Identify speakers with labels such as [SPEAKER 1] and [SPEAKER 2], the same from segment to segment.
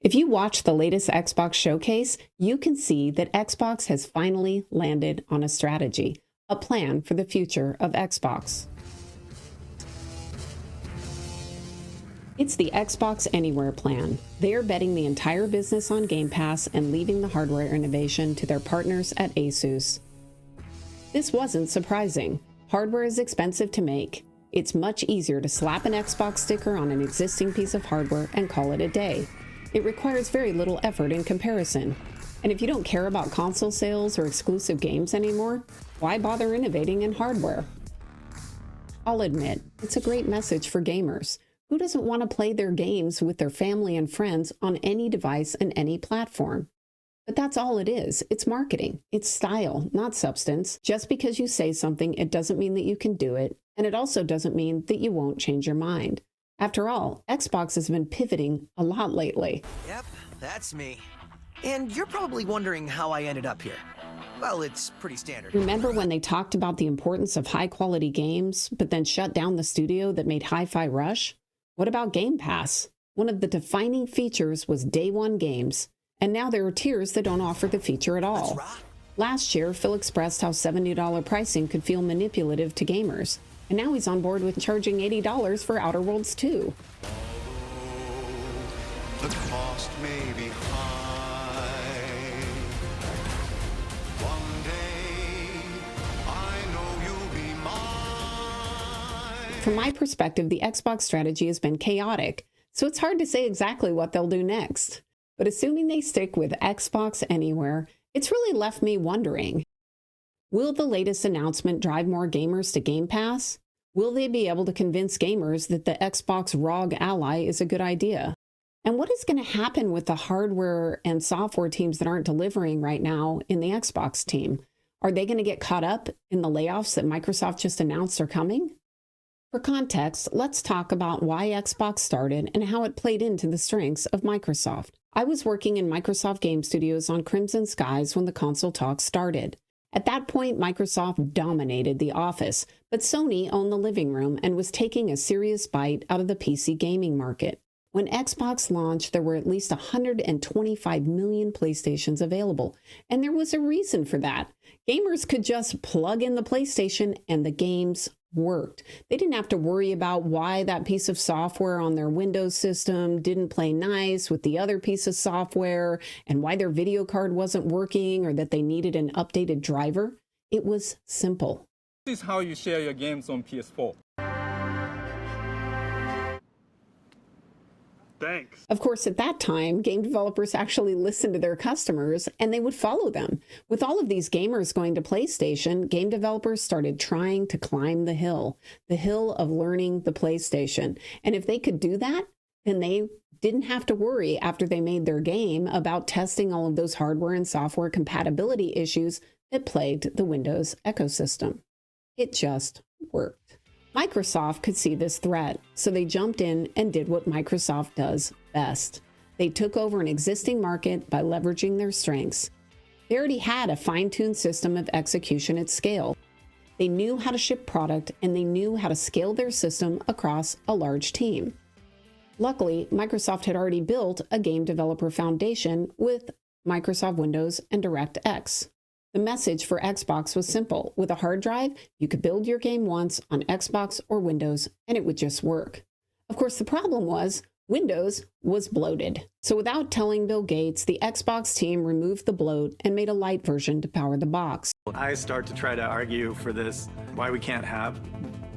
[SPEAKER 1] If you watch the latest Xbox showcase, you can see that Xbox has finally landed on a strategy, a plan for the future of Xbox. It's the Xbox Anywhere plan. They're betting the entire business on Game Pass and leaving the hardware innovation to their partners at Asus. This wasn't surprising. Hardware is expensive to make. It's much easier to slap an Xbox sticker on an existing piece of hardware and call it a day. It requires very little effort in comparison. And if you don't care about console sales or exclusive games anymore, why bother innovating in hardware? I'll admit, it's a great message for gamers. Who doesn't want to play their games with their family and friends on any device and any platform? But that's all it is. It's marketing. It's style, not substance. Just because you say something, it doesn't mean that you can do it. And it also doesn't mean that you won't change your mind. After all, Xbox has been pivoting a lot lately.
[SPEAKER 2] Yep, that's me. And you're probably wondering how I ended up here. Well, it's pretty standard.
[SPEAKER 1] Remember when they talked about the importance of high-quality games, but then shut down the studio that made Hi-Fi Rush? What about Game Pass? One of the defining features was Day One games, and now there are tiers that don't offer the feature at all. Last year, Phil expressed how $70 pricing could feel manipulative to gamers, and now he's on board with charging $80 for Outer Worlds 2.
[SPEAKER 3] The cost may be high. One day, I know you'll be mine.
[SPEAKER 1] From my perspective, the Xbox strategy has been chaotic, so it's hard to say exactly what they'll do next. But assuming they stick with Xbox Anywhere, it's really left me wondering, will the latest announcement drive more gamers to Game Pass? Will they be able to convince gamers that the Xbox ROG Ally is a good idea? And what is going to happen with the hardware and software teams that aren't delivering right now in the Xbox team? Are they going to get caught up in the layoffs that Microsoft just announced are coming? For context, let's talk about why Xbox started and how it played into the strengths of Microsoft. I was working in Microsoft Game Studios on Crimson Skies when the console talks started. At that point, Microsoft dominated the office, but Sony owned the living room and was taking a serious bite out of the PC gaming market. When Xbox launched, there were at least 125 million PlayStations available, and there was a reason for that. Gamers could just plug in the PlayStation and the games worked. They didn't have to worry about why that piece of software on their Windows system didn't play nice with the other piece of software and why their video card wasn't working or that they needed an updated driver. It was simple.
[SPEAKER 4] This is how you share your games on PS4. Thanks.
[SPEAKER 1] Of course, at that time, game developers actually listened to their customers and they would follow them. With all of these gamers going to PlayStation, game developers started trying to climb the hill of learning the PlayStation. And if they could do that, then they didn't have to worry after they made their game about testing all of those hardware and software compatibility issues that plagued the Windows ecosystem. It just worked. Microsoft could see this threat, so they jumped in and did what Microsoft does best. They took over an existing market by leveraging their strengths. They already had a fine-tuned system of execution at scale. They knew how to ship product, and they knew how to scale their system across a large team. Luckily, Microsoft had already built a game developer foundation with Microsoft Windows and DirectX. The message for Xbox was simple. With a hard drive, you could build your game once on Xbox or Windows, and it would just work. Of course, the problem was Windows was bloated. So without telling Bill Gates, the Xbox team removed the bloat and made a light version to power the box.
[SPEAKER 5] I start to try to argue for this, why we can't have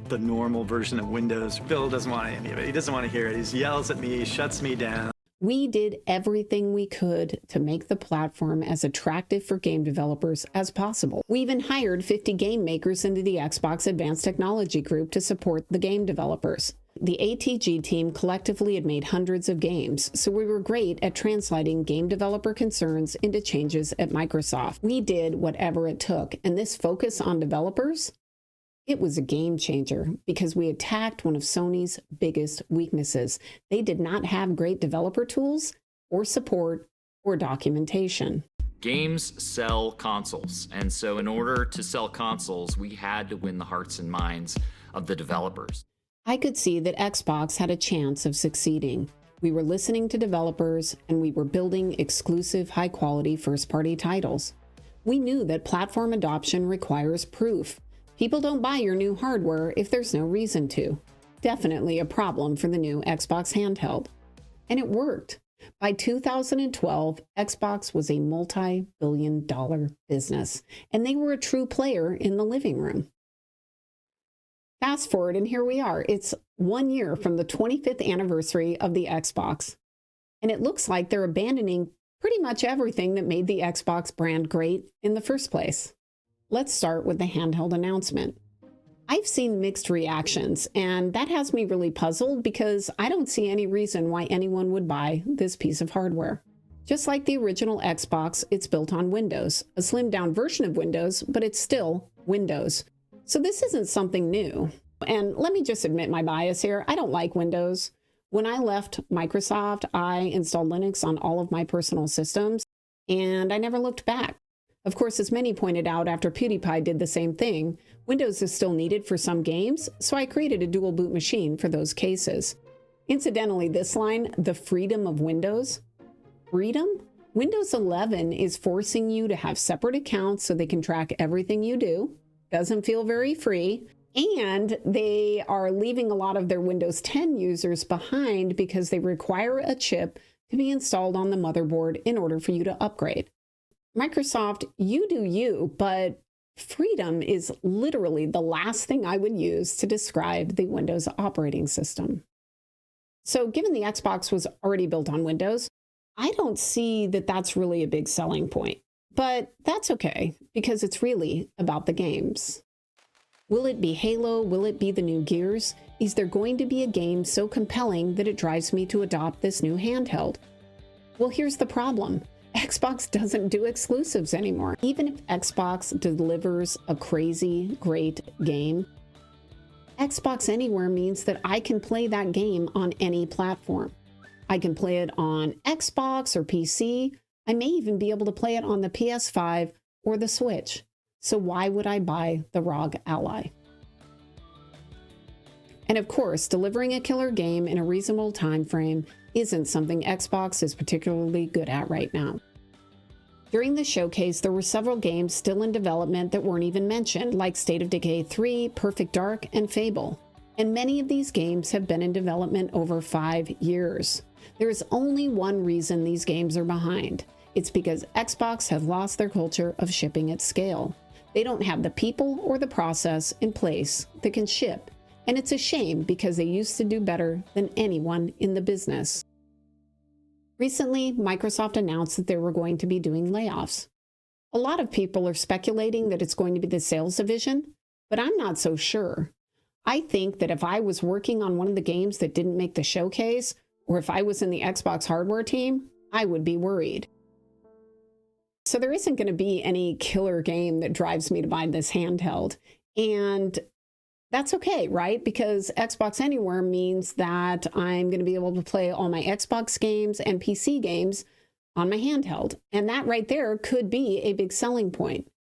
[SPEAKER 5] the normal version of Windows. Bill doesn't want any of it. He doesn't want to hear it. He yells at me, shuts me down.
[SPEAKER 1] We did everything we could to make the platform as attractive for game developers as possible. We even hired 50 game makers into the Xbox Advanced Technology Group to support the game developers. The ATG team collectively had made hundreds of games, so we were great at translating game developer concerns into changes at Microsoft. We did whatever it took, and this focus on developers, it was a game changer because we attacked one of Sony's biggest weaknesses. They did not have great developer tools or support or documentation.
[SPEAKER 6] Games sell consoles, and so in order to sell consoles, we had to win the hearts and minds of the developers.
[SPEAKER 1] I could see that Xbox had a chance of succeeding. We were listening to developers, and we were building exclusive, high-quality first-party titles. We knew that platform adoption requires proof. People don't buy your new hardware if there's no reason to. Definitely a problem for the new Xbox handheld. And it worked. By 2012, Xbox was a multi-billion-dollar business, and they were a true player in the living room. Fast forward, and here we are. It's 1 year from the 25th anniversary of the Xbox, and it looks like they're abandoning pretty much everything that made the Xbox brand great in the first place. Let's start with the handheld announcement. I've seen mixed reactions, and that has me really puzzled because I don't see any reason why anyone would buy this piece of hardware. Just like the original Xbox, it's built on Windows, a slimmed-down version of Windows, but it's still Windows. So this isn't something new. And let me just admit my bias here. I don't like Windows. When I left Microsoft, I installed Linux on all of my personal systems, and I never looked back. Of course, as many pointed out after PewDiePie did the same thing, Windows is still needed for some games, so I created a dual boot machine for those cases. Incidentally, this line, the freedom of Windows. Freedom? Windows 11 is forcing you to have separate accounts so they can track everything you do. Doesn't feel very free. And they are leaving a lot of their Windows 10 users behind because they require a chip to be installed on the motherboard in order for you to upgrade. Microsoft, you do you, but freedom is literally the last thing I would use to describe the Windows operating system. So given the Xbox was already built on Windows, I don't see that that's really a big selling point. But that's okay, because it's really about the games. Will it be Halo? Will it be the new Gears? Is there going to be a game so compelling that it drives me to adopt this new handheld? Well, here's the problem. Xbox doesn't do exclusives anymore. Even if Xbox delivers a crazy, great game, Xbox Anywhere means that I can play that game on any platform. I can play it on Xbox or PC. I may even be able to play it on the PS5 or the Switch. So why would I buy the ROG Ally? And of course, delivering a killer game in a reasonable time frame isn't something Xbox is particularly good at right now. During the showcase, there were several games still in development that weren't even mentioned, like State of Decay 3, Perfect Dark, and Fable. And many of these games have been in development over 5 years. There is only one reason these games are behind. It's because Xbox has lost their culture of shipping at scale. They don't have the people or the process in place that can ship. And it's a shame because they used to do better than anyone in the business. Recently, Microsoft announced that they were going to be doing layoffs. A lot of people are speculating that it's going to be the sales division, but I'm not so sure. I think that if I was working on one of the games that didn't make the showcase, or if I was in the Xbox hardware team, I would be worried. So there isn't going to be any killer game that drives me to buy this handheld. And that's okay, right? Because Xbox Anywhere means that I'm going to be able to play all my Xbox games and PC games on my handheld. And that right there could be a big selling point.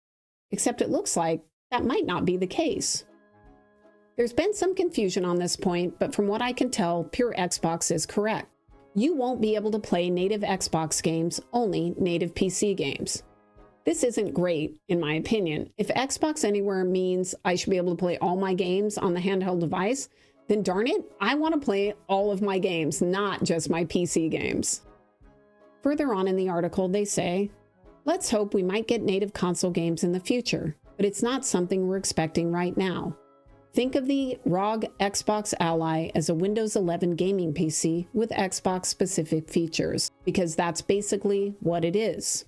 [SPEAKER 1] Except it looks like that might not be the case. There's been some confusion on this point, but from what I can tell, pure Xbox is correct. You won't be able to play native Xbox games, only native PC games. This isn't great, in my opinion. If Xbox Anywhere means I should be able to play all my games on the handheld device, then darn it, I want to play all of my games, not just my PC games. Further on in the article, they say, let's hope we might get native console games in the future, but it's not something we're expecting right now. Think of the ROG Xbox Ally as a Windows 11 gaming PC with Xbox-specific features, because that's basically what it is.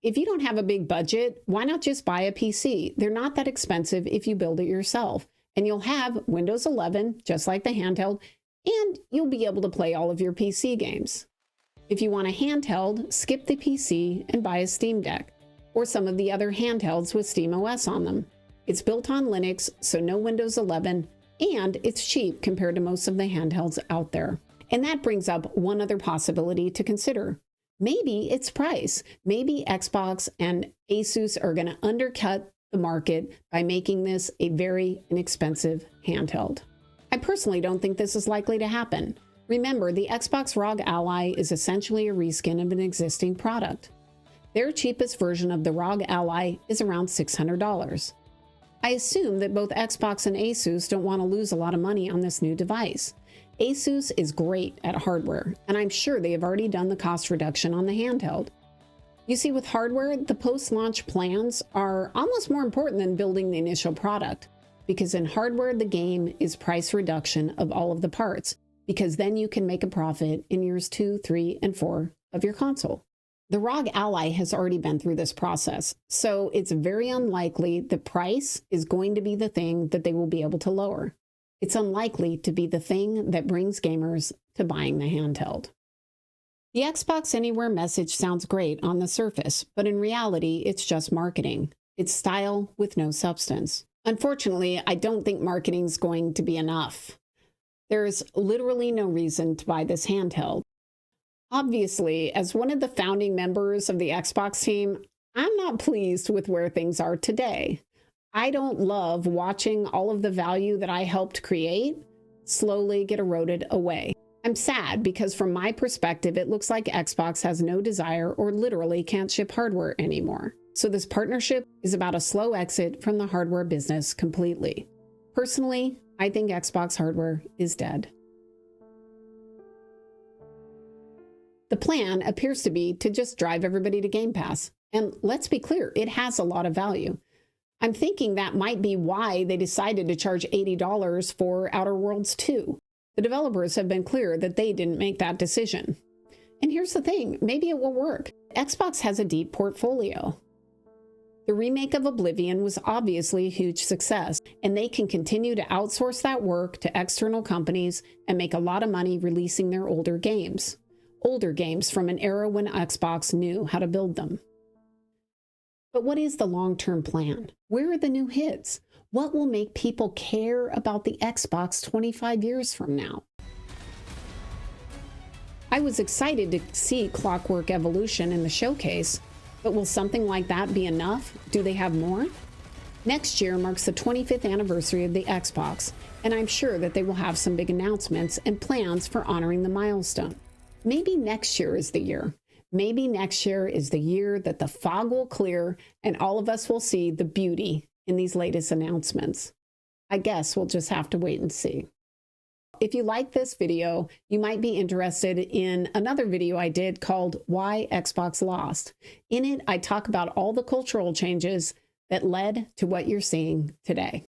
[SPEAKER 1] If you don't have a big budget, why not just buy a PC? They're not that expensive if you build it yourself, and you'll have Windows 11, just like the handheld, and you'll be able to play all of your PC games. If you want a handheld, skip the PC and buy a Steam Deck, or some of the other handhelds with SteamOS on them. It's built on Linux, so no Windows 11, and it's cheap compared to most of the handhelds out there. And that brings up one other possibility to consider. Maybe it's price. Maybe Xbox and Asus are going to undercut the market by making this a very inexpensive handheld. I personally don't think this is likely to happen. Remember, the Xbox ROG Ally is essentially a reskin of an existing product. Their cheapest version of the ROG Ally is around $600. I assume that both Xbox and Asus don't want to lose a lot of money on this new device. Asus is great at hardware, and I'm sure they have already done the cost reduction on the handheld. You see, with hardware, the post-launch plans are almost more important than building the initial product, because in hardware, the game is price reduction of all of the parts, because then you can make a profit in years 2, 3, and 4 of your console. The ROG Ally has already been through this process, so it's very unlikely the price is going to be the thing that they will be able to lower. It's unlikely to be the thing that brings gamers to buying the handheld. The Xbox Anywhere message sounds great on the surface, but in reality, it's just marketing. It's style with no substance. Unfortunately, I don't think marketing's going to be enough. There's literally no reason to buy this handheld. Obviously, as one of the founding members of the Xbox team, I'm not pleased with where things are today. I don't love watching all of the value that I helped create slowly get eroded away. I'm sad because from my perspective, it looks like Xbox has no desire or literally can't ship hardware anymore. So this partnership is about a slow exit from the hardware business completely. Personally, I think Xbox hardware is dead. The plan appears to be to just drive everybody to Game Pass. And let's be clear, it has a lot of value. I'm thinking that might be why they decided to charge $80 for Outer Worlds 2. The developers have been clear that they didn't make that decision. And here's the thing, maybe it will work. Xbox has a deep portfolio. The remake of Oblivion was obviously a huge success, and they can continue to outsource that work to external companies and make a lot of money releasing their older games. Older games from an era when Xbox knew how to build them. But what is the long-term plan? Where are the new hits? What will make people care about the Xbox 25 years from now? I was excited to see Clockwork Evolution in the showcase, but will something like that be enough? Do they have more? Next year marks the 25th anniversary of the Xbox, and I'm sure that they will have some big announcements and plans for honoring the milestone. Maybe next year is the year. Maybe next year is the year that the fog will clear and all of us will see the beauty in these latest announcements. I guess we'll just have to wait and see. If you like this video, you might be interested in another video I did called Why Xbox Lost. In it, I talk about all the cultural changes that led to what you're seeing today.